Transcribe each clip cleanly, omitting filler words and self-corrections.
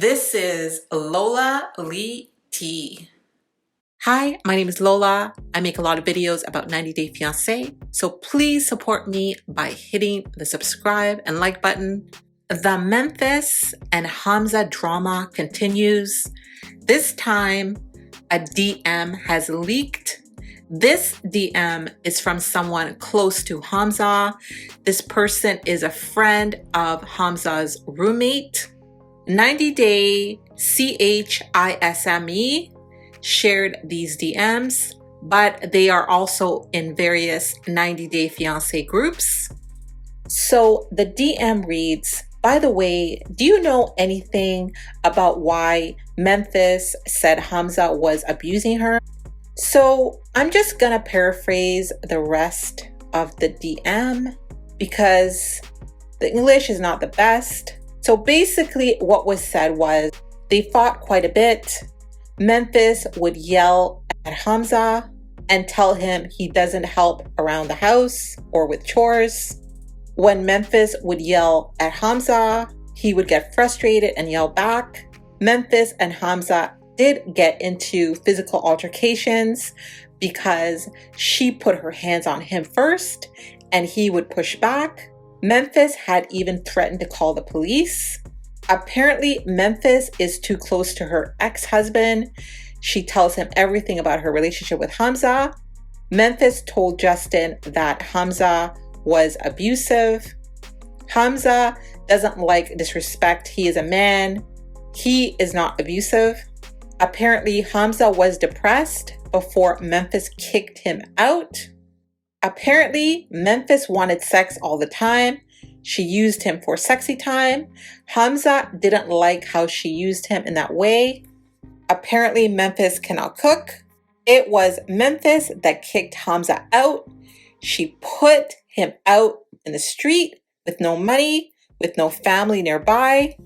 This is Lola Lee T. Hi, my name is Lola. I make a lot of videos about 90 Day Fiancé, so please support me by hitting the subscribe and like button. The Memphis and Hamza drama continues. This time, a DM has leaked. This DM is from someone close to Hamza. This person is a friend of Hamza's roommate. 90 Day CHISME shared these DMs, but they are also in various 90 Day Fiancé groups. So the DM reads, by the way, do you know anything about why Memphis said Hamza was abusing her? So I'm just gonna paraphrase the rest of the DM because the English is not the best. So basically what was said was they fought quite a bit. Memphis would yell at Hamza and tell him he doesn't help around the house or with chores. When Memphis would yell at Hamza, he would get frustrated and yell back. Memphis and Hamza did get into physical altercations because she put her hands on him first and he would push back. Memphis had even threatened to call the police. Apparently, Memphis is too close to her ex-husband. She tells him everything about her relationship with Hamza. Memphis told Justin that Hamza was abusive. Hamza doesn't like disrespect. He is a man. He is not abusive. Apparently, Hamza was depressed before Memphis kicked him out. Apparently, Memphis wanted sex all the time. She used him for sexy time. Hamza didn't like how she used him in that way. Apparently, Memphis cannot cook. It was Memphis that kicked Hamza out. She put him out in the street with no money, with no family nearby.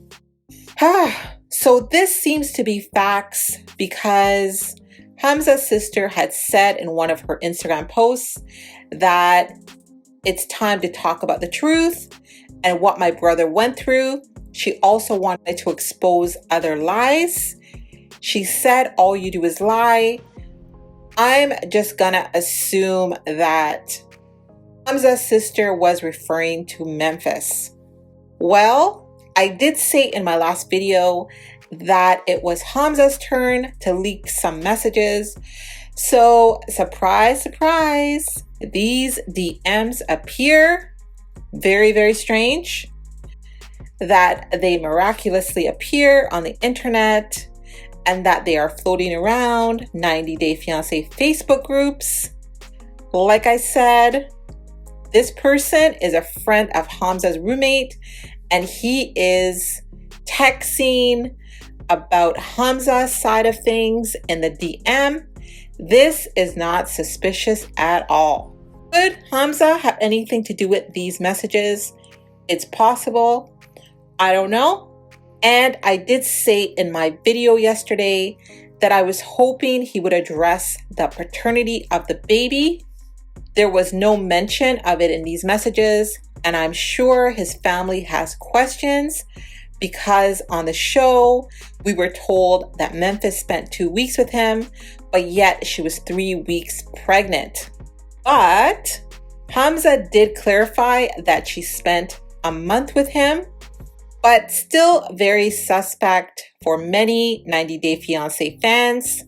So this seems to be facts because Hamza's sister had said in one of her Instagram posts that it's time to talk about the truth and what my brother went through. She also wanted to expose other lies. She said, all you do is lie. I'm just gonna assume that Hamza's sister was referring to Memphis. Well, I did say in my last video that it was Hamza's turn to leak some messages. So surprise, surprise, these DMs appear very, very strange that they miraculously appear on the internet and that they are floating around 90 Day Fiancé Facebook groups. Like I said, this person is a friend of Hamza's roommate and he is texting about Hamza's side of things in the DM. This is not suspicious at all. Could Hamza have anything to do with these messages? It's possible. I don't know. And I did say in my video yesterday that I was hoping he would address the paternity of the baby. There was no mention of it in these messages, and I'm sure his family has questions because on the show, we were told that Memphis spent 2 weeks with him, but yet she was 3 weeks pregnant. But Hamza did clarify that she spent a month with him, but still very suspect for many 90 Day Fiancé fans,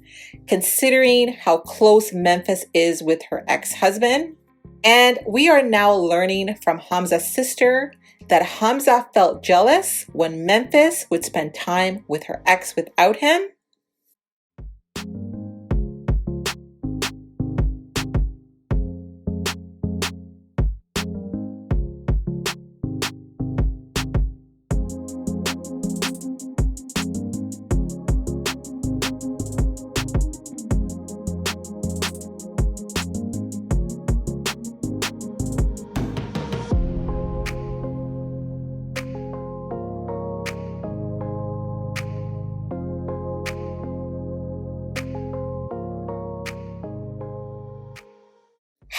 considering how close Memphis is with her ex-husband. And we are now learning from Hamza's sister that Hamza felt jealous when Memphis would spend time with her ex without him.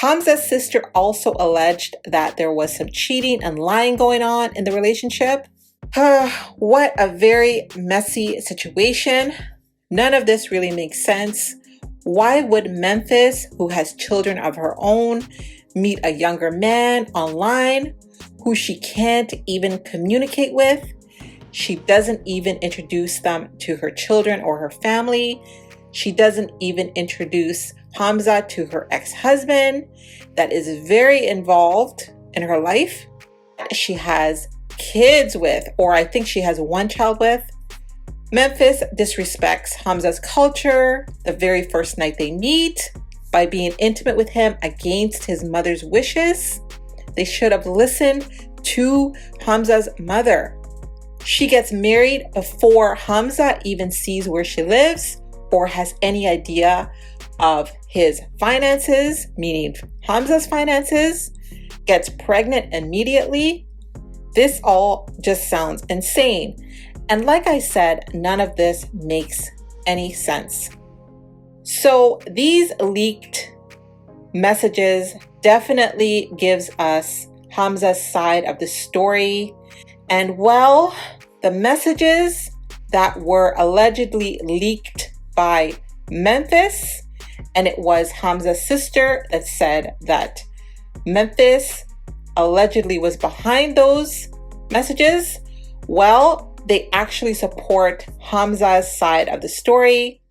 Hamza's sister also alleged that there was some cheating and lying going on in the relationship. What a very messy situation. None of this really makes sense. Why would Memphis, who has children of her own, meet a younger man online who she can't even communicate with? She doesn't even introduce them to her children or her family. She doesn't even introduce Hamza to her ex-husband that is very involved in her life. She has kids with, or I think she has one child with. Memphis disrespects Hamza's culture the very first night they meet by being intimate with him against his mother's wishes. They should have listened to Hamza's mother. She gets married before Hamza even sees where she lives or has any idea of his finances, meaning Hamza's finances, gets pregnant immediately. This all just sounds insane. And like I said, none of this makes any sense. So these leaked messages definitely gives us Hamza's side of the story. And well, the messages that were allegedly leaked by Memphis, and it was Hamza's sister that said that Memphis allegedly was behind those messages. Well, they actually support Hamza's side of the story.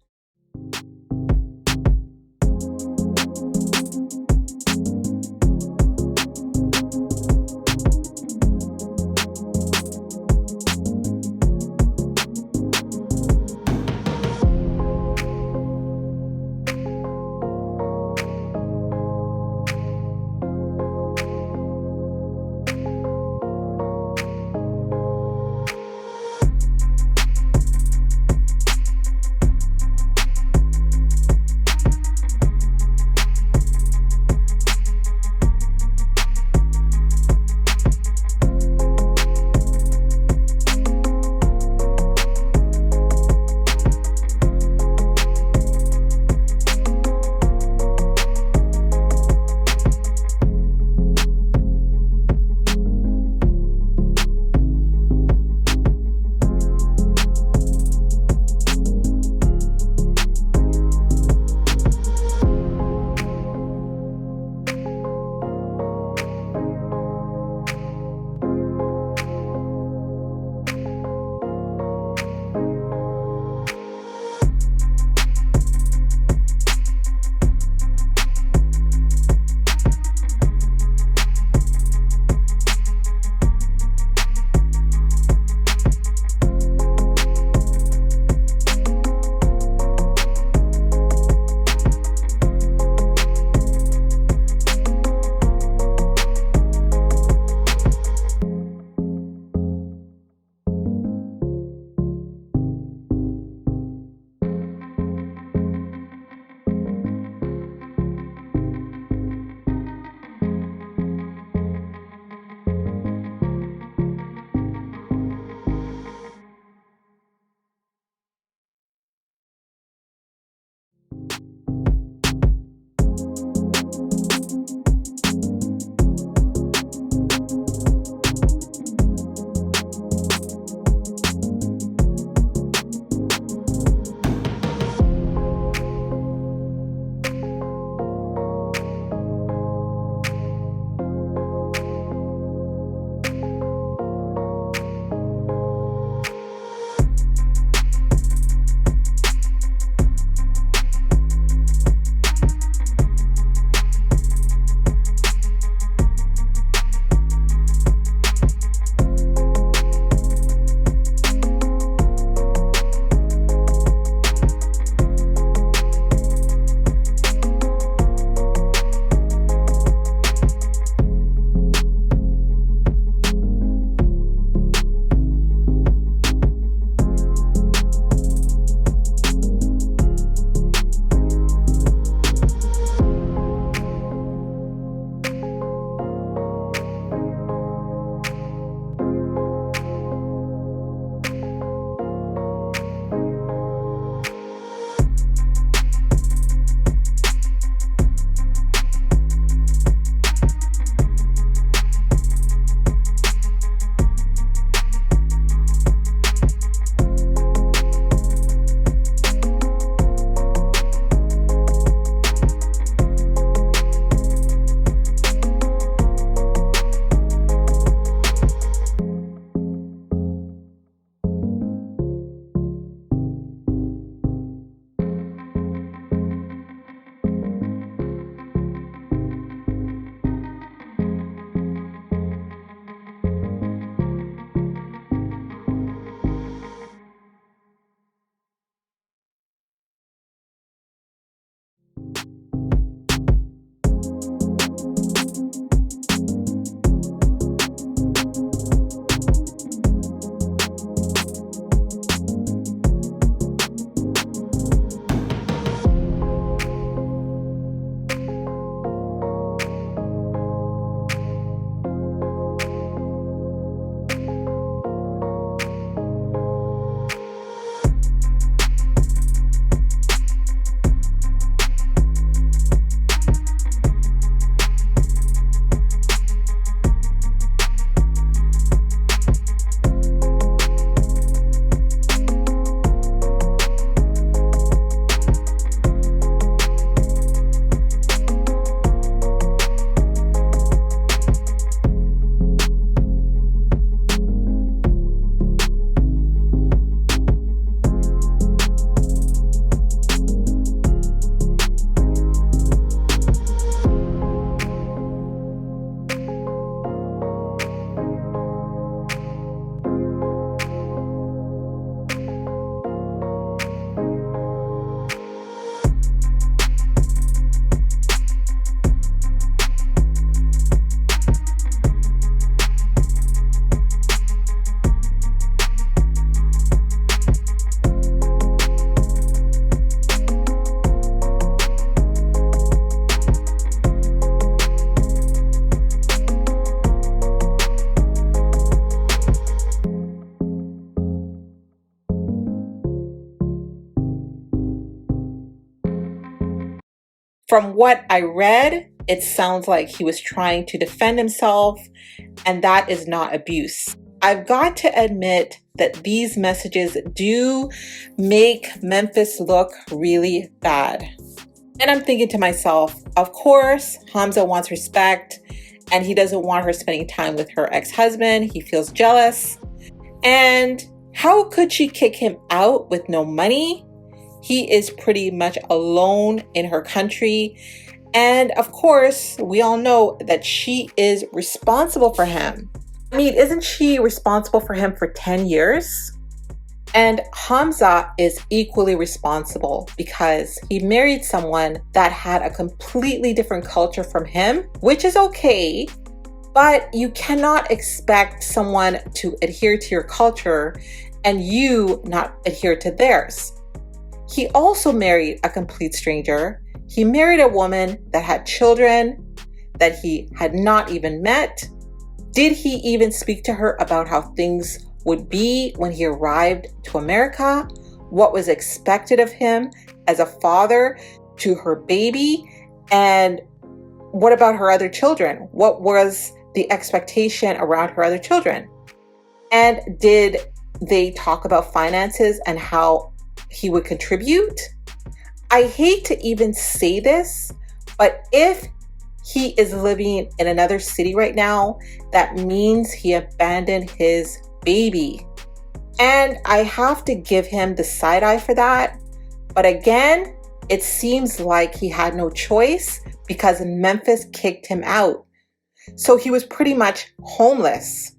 From what I read, it sounds like he was trying to defend himself, and that is not abuse. I've got to admit that these messages do make Memphis look really bad. And I'm thinking to myself, of course, Hamza wants respect, and he doesn't want her spending time with her ex-husband. He feels jealous. And how could she kick him out with no money? He is pretty much alone in her country. And of course, we all know that she is responsible for him. I mean, isn't she responsible for him for 10 years? And Hamza is equally responsible because he married someone that had a completely different culture from him, which is okay, but you cannot expect someone to adhere to your culture and you not adhere to theirs. He also married a complete stranger. He married a woman that had children that he had not even met. Did he even speak to her about how things would be when he arrived to America? What was expected of him as a father to her baby? And what about her other children? What was the expectation around her other children? And did they talk about finances and how he would contribute? I hate to even say this, but if he is living in another city right now, that means he abandoned his baby. And I have to give him the side eye for that. But again, it seems like he had no choice because Memphis kicked him out. So he was pretty much homeless.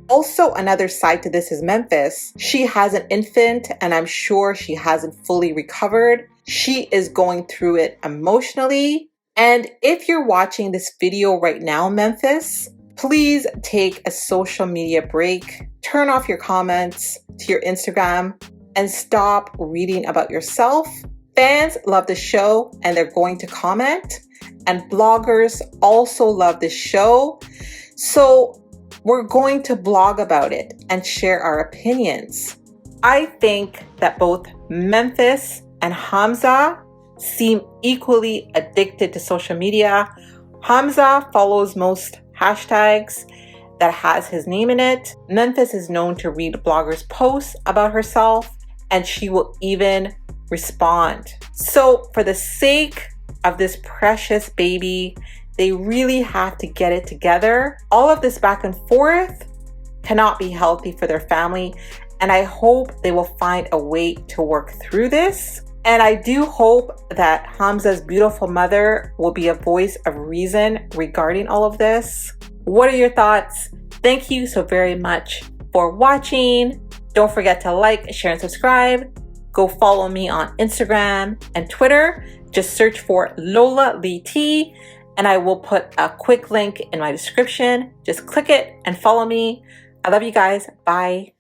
Also, another side to this is Memphis. She has an infant and I'm sure she hasn't fully recovered. She is going through it emotionally. And if you're watching this video right now, Memphis, please take a social media break, turn off your comments to your Instagram, and stop reading about yourself. Fans love the show and they're going to comment, and bloggers also love the show. So we're going to blog about it and share our opinions. I think that both Memphis and Hamza seem equally addicted to social media. Hamza follows most hashtags that has his name in it. Memphis is known to read bloggers' posts about herself, and she will even respond. So for the sake of this precious baby, they really have to get it together. All of this back and forth cannot be healthy for their family, and I hope they will find a way to work through this. And I do hope that Hamza's beautiful mother will be a voice of reason regarding all of this. What are your thoughts? Thank you so very much for watching. Don't forget to like, share, and subscribe. Go follow me on Instagram and Twitter. Just search for Lola Lee T, and I will put a quick link in my description. Just click it and follow me. I love you guys. Bye.